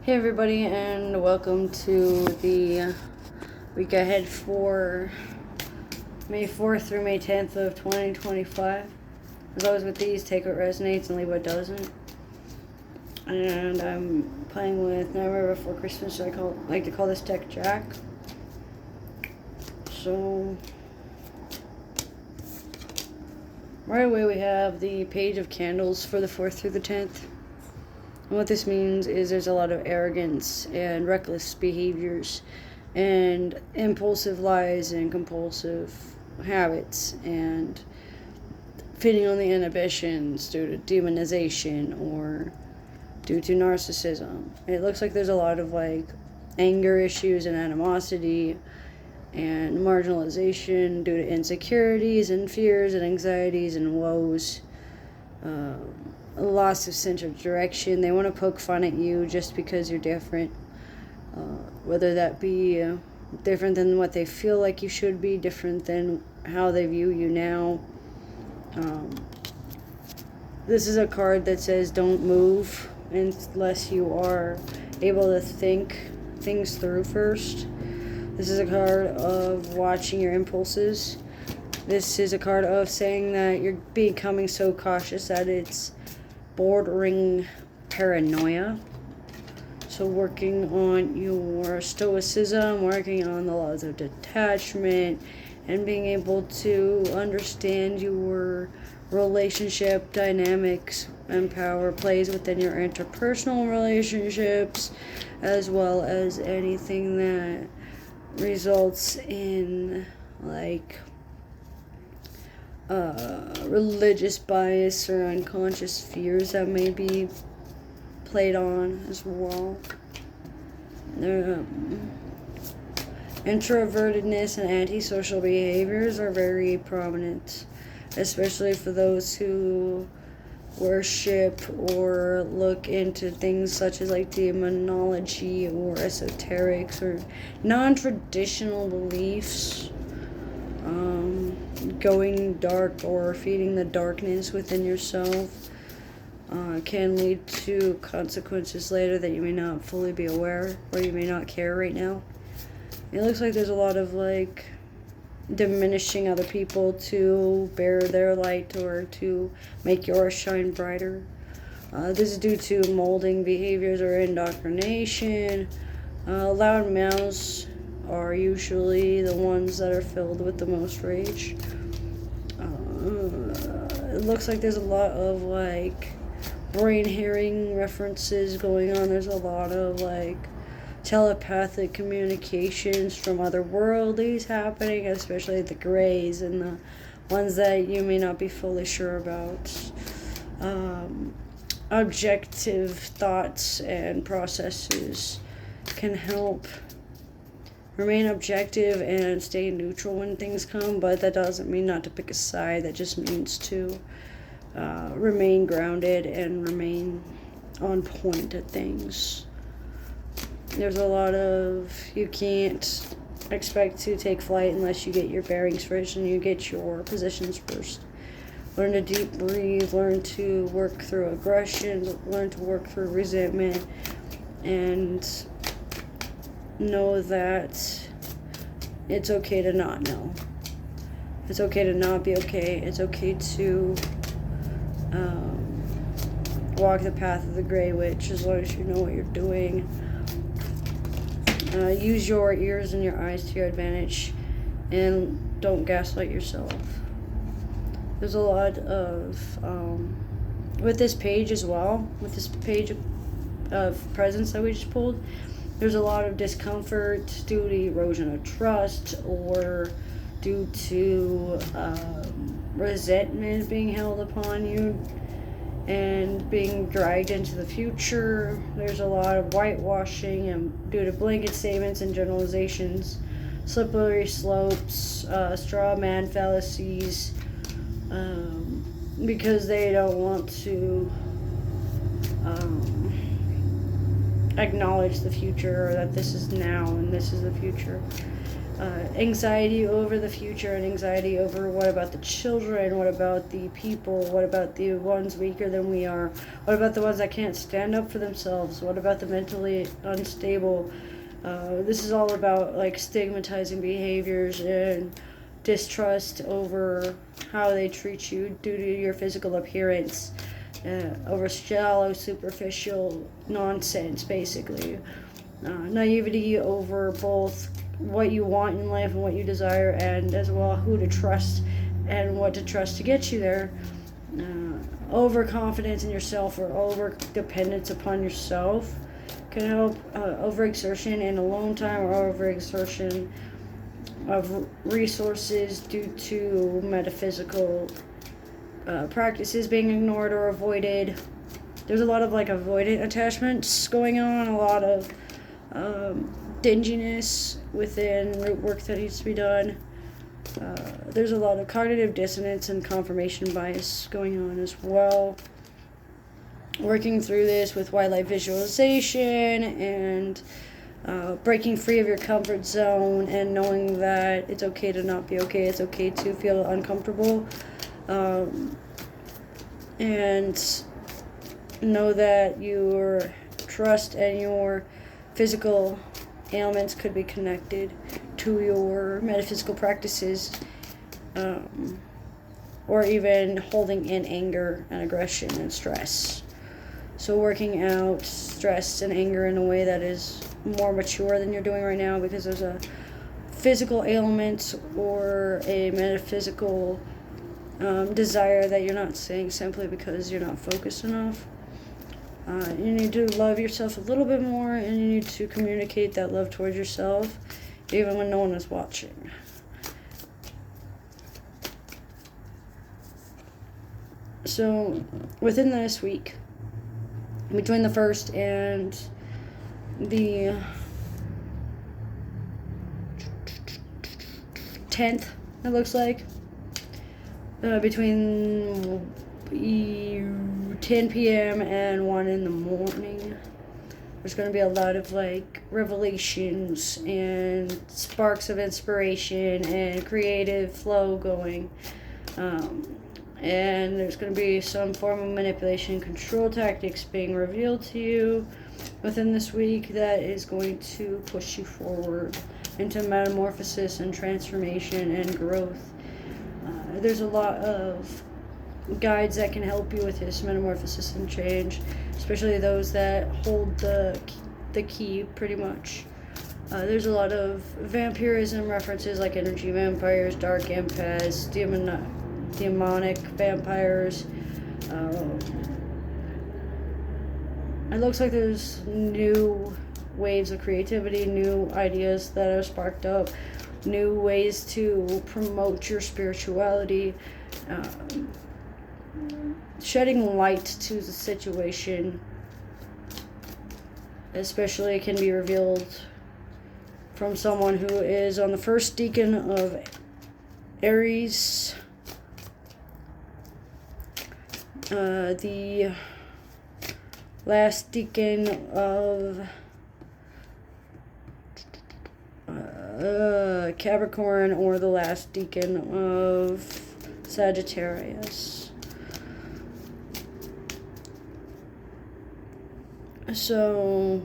Hey everybody, and welcome to the week ahead for May 4th through May 10th of 2025. As always with these, take what resonates and leave what doesn't. And I'm playing with Nightmare Before Christmas, so I like to call this deck Jack. So, right away we have the Page of Candles for the 4th through the 10th. And what this means is there's a lot of arrogance and reckless behaviors and impulsive lies and compulsive habits and feeding on the inhibitions due to demonization or due to narcissism. It looks like there's a lot of anger issues and animosity and marginalization due to insecurities and fears and anxieties and woes. A loss of sense of direction. They want to poke fun at you just because you're different, whether that be different than what they feel like you should be, different than how they view you now. This is a card that says don't move unless you are able to think things through first. This is a card of watching your impulses. This is a card of saying that you're becoming so cautious that it's bordering paranoia. So working on your stoicism, working on the laws of detachment, and being able to understand your relationship dynamics and power plays within your interpersonal relationships, as well as anything that results in religious bias or unconscious fears that may be played on as well. Introvertedness and antisocial behaviors are very prominent, especially for those who worship or look into things such as demonology or esoterics or non-traditional beliefs. Going dark or feeding the darkness within yourself can lead to consequences later that you may not fully be aware or you may not care right now. It looks like there's a lot of diminishing other people to bear their light or to make yours shine brighter. This is due to molding behaviors or indoctrination. Loud mouths are usually the ones that are filled with the most rage. It looks like there's a lot of brain hearing references going on. There's a lot of telepathic communications from other worldies happening, especially the grays and the ones that you may not be fully sure about. Objective thoughts and processes can help remain objective and stay neutral when things come, but that doesn't mean not to pick a side. That just means to remain grounded and remain on point at things. There's a lot of, you can't expect to take flight unless you get your bearings first and you get your positions first. Learn to deep breathe, learn to work through aggression, learn to work through resentment, and know that it's okay to not know. It's okay to not be okay. It's okay to walk the path of the Grey Witch as long as you know what you're doing. Use your ears and your eyes to your advantage, and don't gaslight yourself. There's a lot of with this page as well, with this page of presence that we just pulled, there's a lot of discomfort due to erosion of trust or due to resentment being held upon you and being dragged into the future. There's a lot of whitewashing and due to blanket statements and generalizations, slippery slopes, straw man fallacies, because they don't want to acknowledge the future, or that this is now and this is the future. Anxiety over the future and anxiety over what about the children, what about the people, what about the ones weaker than we are, what about the ones that can't stand up for themselves, what about the mentally unstable. This is all about like stigmatizing behaviors and distrust over how they treat you due to your physical appearance, over shallow, superficial nonsense, basically. Naivety over both what you want in life and what you desire, and as well who to trust and what to trust to get you there. Overconfidence in yourself or over dependence upon yourself can help. Overexertion in alone time or overexertion of resources due to metaphysical practices being ignored or avoided. There's a lot of like avoidant attachments going on, a lot of dinginess within root work that needs to be done. There's a lot of cognitive dissonance and confirmation bias going on as well. Working through this with wildlife visualization and breaking free of your comfort zone and knowing that it's okay to not be okay, it's okay to feel uncomfortable, and know that your trust and your physical ailments could be connected to your metaphysical practices, or even holding in anger and aggression and stress. So working out stress and anger in a way that is more mature than you're doing right now, because there's a physical ailment or a metaphysical desire that you're not seeing simply because you're not focused enough. You need to love yourself a little bit more, and you need to communicate that love towards yourself even when no one is watching. So within this week, between the 1st and the 10th, it looks like, between 10 p.m. and 1 in the morning, there's going to be a lot of like revelations and sparks of inspiration and creative flow going, and there's going to be some form of manipulation and control tactics being revealed to you within this week that is going to push you forward into metamorphosis and transformation and growth. There's a lot of guides that can help you with this metamorphosis and change, especially those that hold the key pretty much. There's a lot of vampirism references like energy vampires, dark empaths, demonic vampires. It looks like there's new waves of creativity, new ideas that are sparked up, new ways to promote your spirituality. Shedding light to the situation, especially, can be revealed from someone who is on the first decan of Aries, the last decan of Capricorn, or the last decan of Sagittarius. So,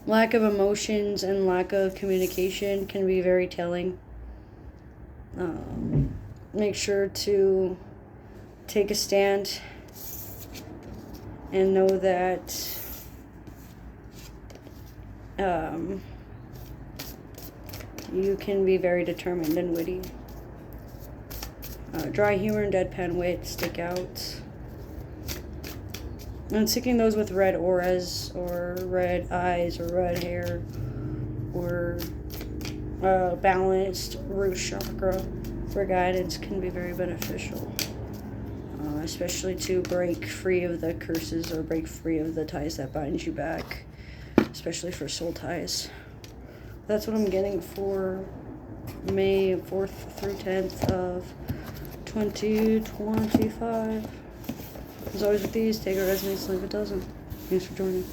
lack of emotions and lack of communication can be very telling. Make sure to take a stand and know that you can be very determined and witty. Dry humor and deadpan wit stick out. And seeking those with red auras or red eyes or red hair or balanced root chakra for guidance can be very beneficial, especially to break free of the curses or break free of the ties that bind you back, especially for soul ties. That's what I'm getting for May 4th through 10th of 2025. As always with these, take a resonates, leave it doesn't. Thanks for joining.